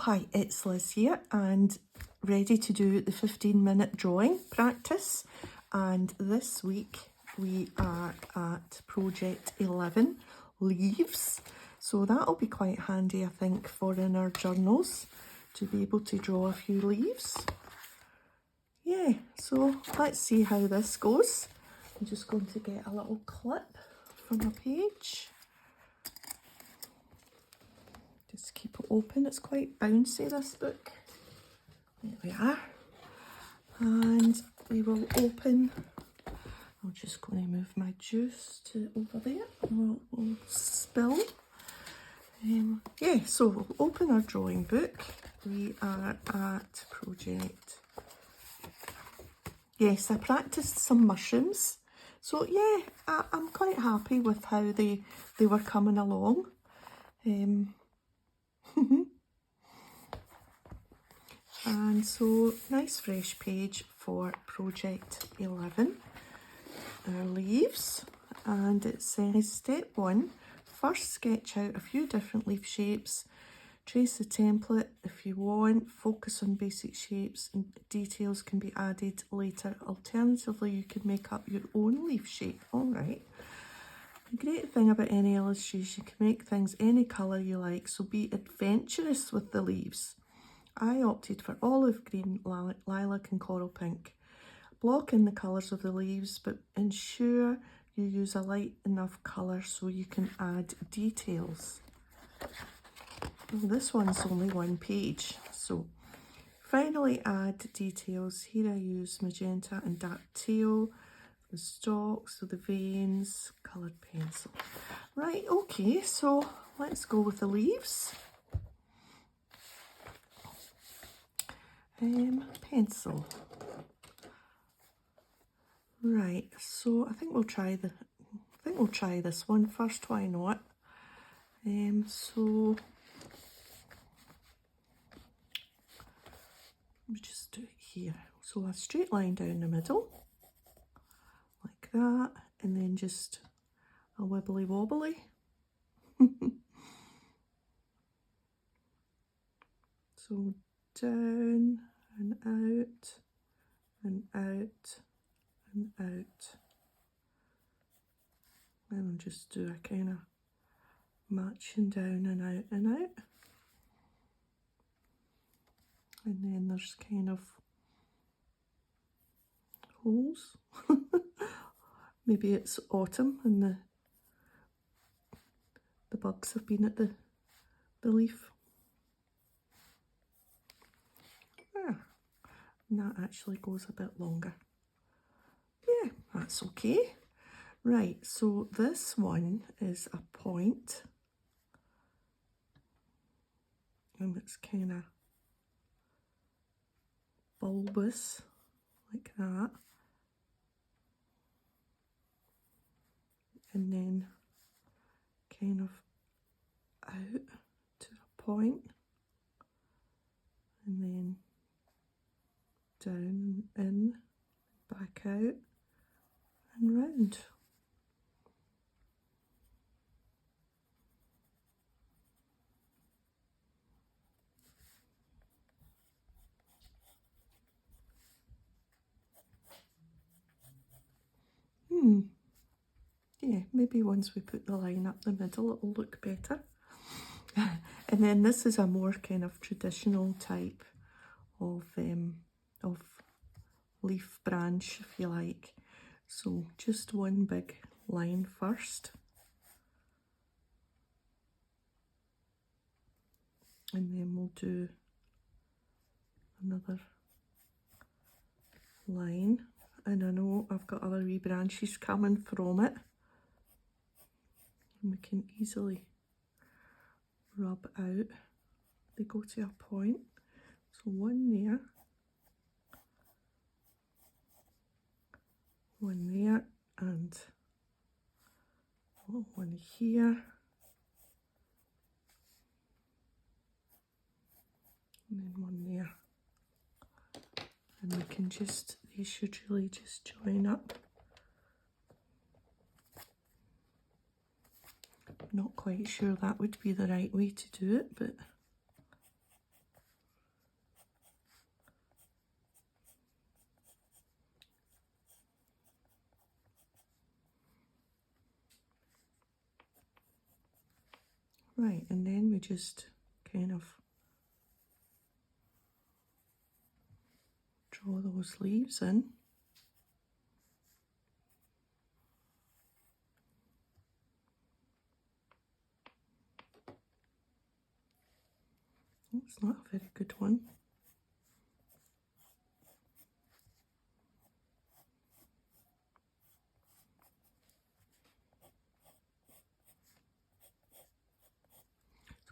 hi, it's Liz here and ready to do the 15-minute drawing practice. And this week we are at project 11, leaves. So that'll be quite handy, I think, for in our journals to be able to draw a few leaves. Yeah, so let's see how this goes. I'm just going to get a little clip from a page. Just keep it open. It's quite bouncy, this book. There we are. And we will open. I'm just going to move my juice to over there. We'll spill. Yeah, so we'll open our drawing book. We are at project. Yes, I practiced some mushrooms. So yeah, I'm quite happy with how they were coming along. And so, nice fresh page for project 11, our leaves, and it says step 1, first sketch out a few different leaf shapes, trace the template if you want, focus on basic shapes and details can be added later. Alternatively, you can make up your own leaf shape. Alright. The great thing about any illustration, you can make things any colour you like, so be adventurous with the leaves. I opted for olive green, lilac and coral pink. Block in the colours of the leaves, but ensure you use a light enough colour so you can add details. Well, this one's only one page, so finally add details. Here I use magenta and dark teal, the stalks, so the veins, coloured pencil. Right, okay, so let's go with the leaves. Pencil. Right, so I think we'll try this one first. Why not? So we just do it here. So a straight line down the middle, like that, and then just a wibbly wobbly. So down and out and out and out, and I'll just do a kind of matching down and out and out, and then there's kind of holes. Maybe it's autumn and the bugs have been at the leaf. And that actually goes a bit longer. Yeah, that's okay. Right, so this one is a point. And it's kind of bulbous, like that. And then kind of out to a point. And then down, in, back out, and round. Yeah, maybe once we put the line up the middle, it'll look better. And then this is a more kind of traditional type of leaf branch, if you like. So just one big line first. And then we'll do another line. And I know I've got other wee branches coming from it. And we can easily rub out. They go to a point. So one there. One there, and one here, and then one there, and we can just, these should really just join up. I'm not quite sure that would be the right way to do it, but Right, and then we just kind of draw those leaves in. It's not a very good one.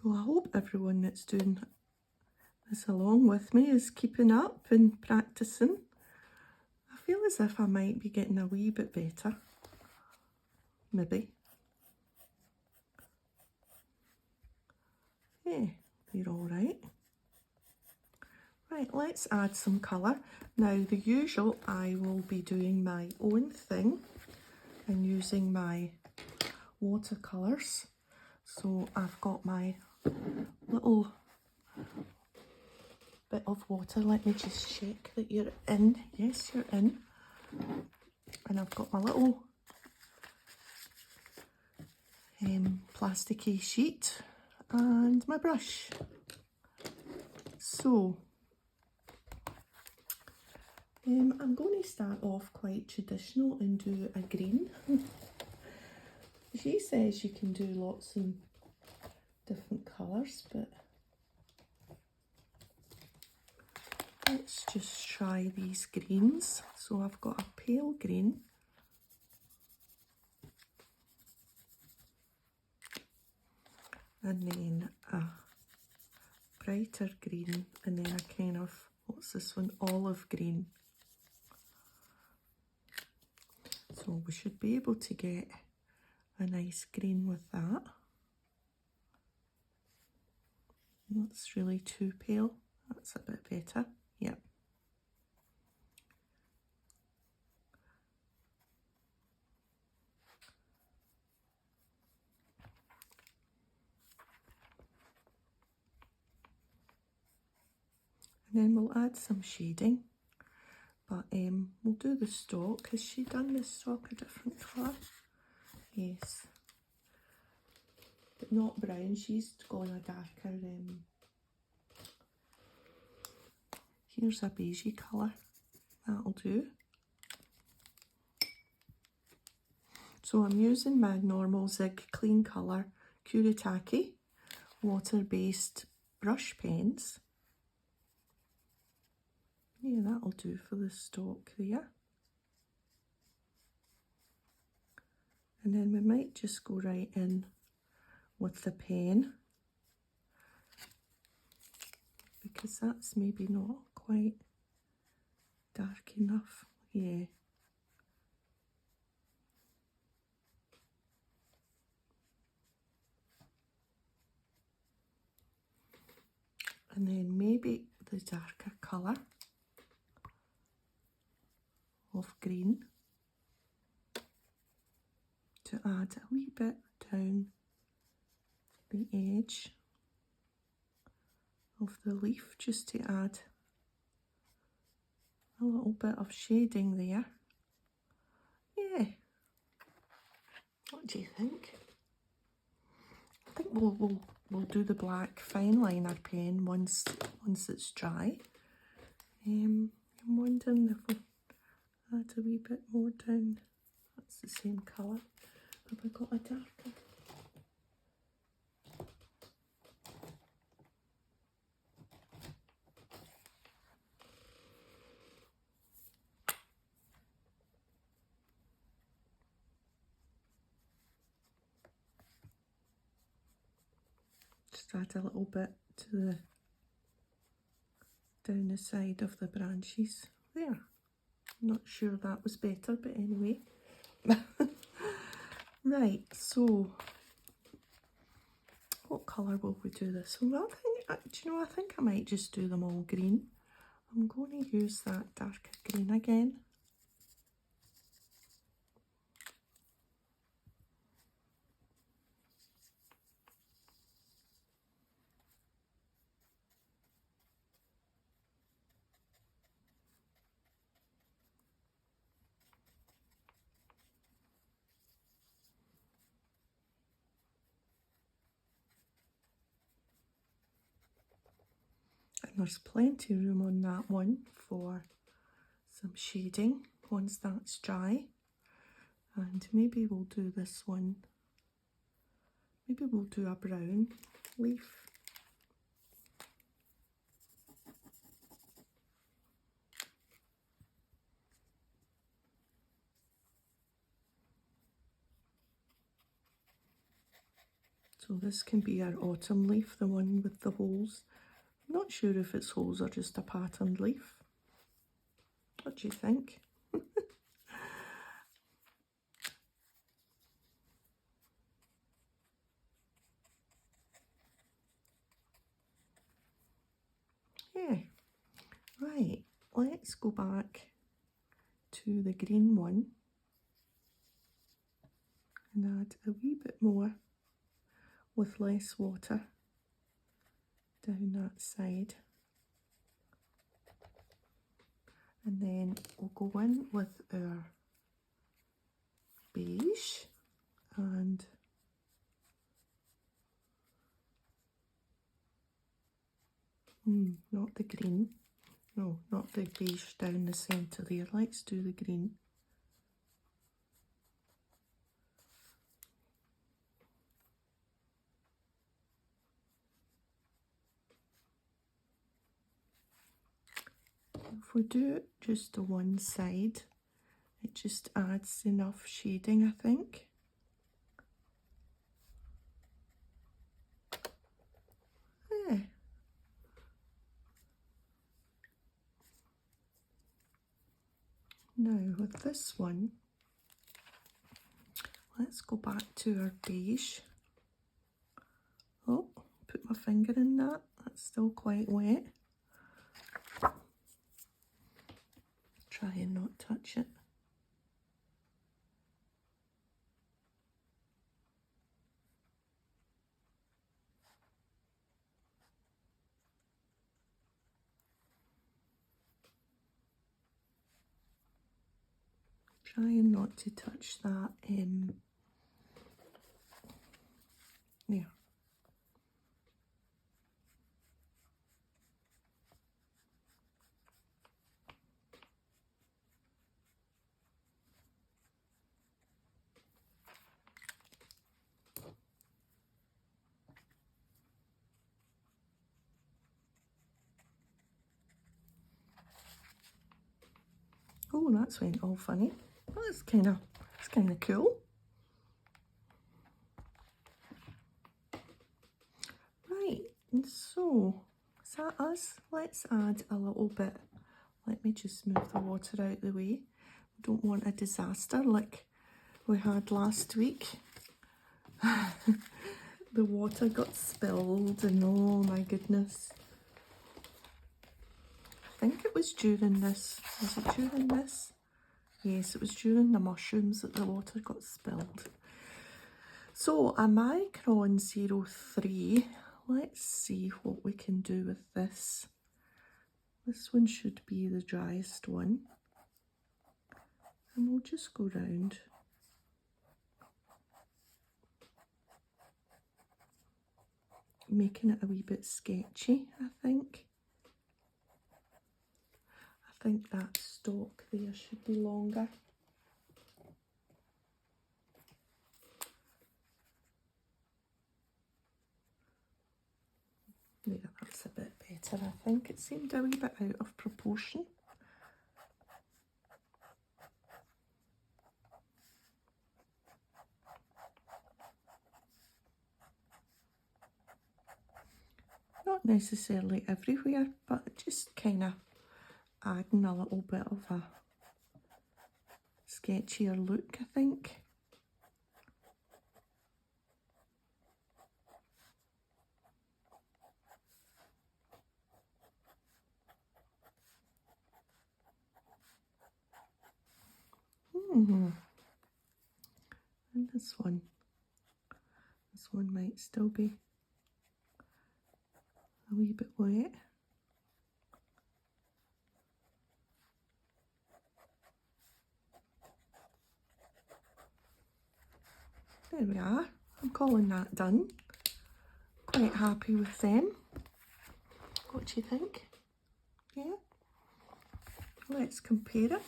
So I hope everyone that's doing this along with me is keeping up and practicing. I feel as if I might be getting a wee bit better. Maybe. Yeah, you're all right. Right, let's add some colour. Now, the usual, I will be doing my own thing and using my watercolours. So I've got my little bit of water. Let me just check that you're in. Yes, you're in. And I've got my little plasticky sheet and my brush. So I'm going to start off quite traditional and do a green. She says you can do lots of different colours, but let's just try these greens. So I've got a pale green, and then a brighter green, and then a kind of, what's this one, olive green. So we should be able to get a nice green with that. That's really too pale. That's a bit better. Yep. And then we'll add some shading. But we'll do the stalk. Has she done the stalk a different colour? Yes. But not brown. She's gone a darker. Here's a beigey colour. That'll do. So I'm using my normal Zig Clean Colour Kuretake water-based brush pens. Yeah, that'll do for the stalk there. And then we might just go right in with the pen, because that's maybe not quite dark enough. Yeah. And then maybe the darker colour of green to add a wee bit down the edge of the leaf, just to add a little bit of shading there. Yeah. What do you think? I think we'll do the black fine liner pen once it's dry. I'm wondering if we'll add a wee bit more down. That's the same colour. Have I got a darker? Just add a little bit to the down the side of the branches there. I'm not sure that was better, but anyway. Right, so what colour will we do this? Well, do you know, I think I might just do them all green. I'm going to use that darker green again. And there's plenty of room on that one for some shading once that's dry. And maybe we'll do this one. Maybe we'll do a brown leaf. So this can be our autumn leaf, the one with the holes. I'm not sure if it's holes or just a patterned leaf. What do you think? Yeah, right, let's go back to the green one and add a wee bit more with less water down that side. And then we'll go in with our beige and not the green. No, not the beige down the centre there. Let's do the green. If we do it just to one side, it just adds enough shading, I think. Yeah. Now with this one, let's go back to our beige. Oh, put my finger in that. That's still quite wet. Try and not touch it. Trying not to touch that there. Oh, that's went all funny. Well, it's kind of cool. Right, and so is that us? Let's add a little bit. Let me just move the water out the way. We don't want a disaster like we had last week. The water got spilled and oh my goodness. I think it was during this. Was it during this? Yes, it was during the mushrooms that the water got spilled. So a micron 03. Let's see what we can do with this. This one should be the driest one. And we'll just go round. Making it a wee bit sketchy, I think. I think that stalk there should be longer. Yeah, that's a bit better, I think. It seemed a wee bit out of proportion. Not necessarily everywhere, but just kind of adding a little bit of a sketchier look, I think. And this one might still be a wee bit wet. There we are. I'm calling that done. Quite happy with them. What do you think? Yeah? Let's compare it.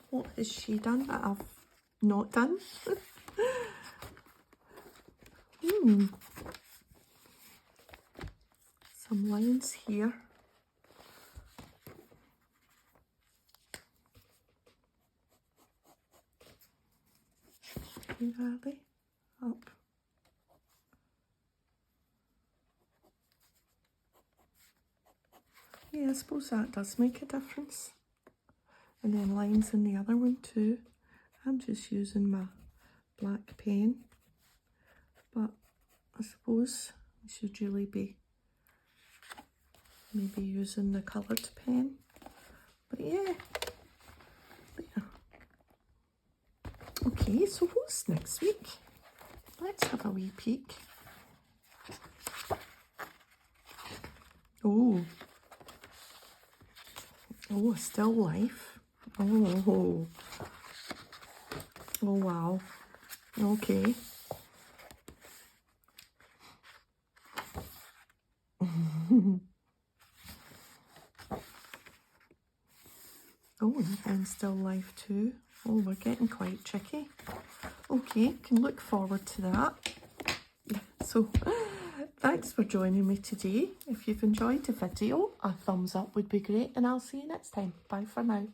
What has she done that I've not done? Some lines here. Where are they? Up. Yeah, I suppose that does make a difference. And then lines in the other one too. I'm just using my black pen, but I suppose I should really be maybe using the coloured pen. But yeah, there. Okay, so what's next week? Let's have a wee peek. Oh, still life. Oh, wow. Okay. Oh, and still life too. Oh, we're getting quite tricky. Okay, can look forward to that. So, thanks for joining me today. If you've enjoyed the video, a thumbs up would be great, and I'll see you next time. Bye for now.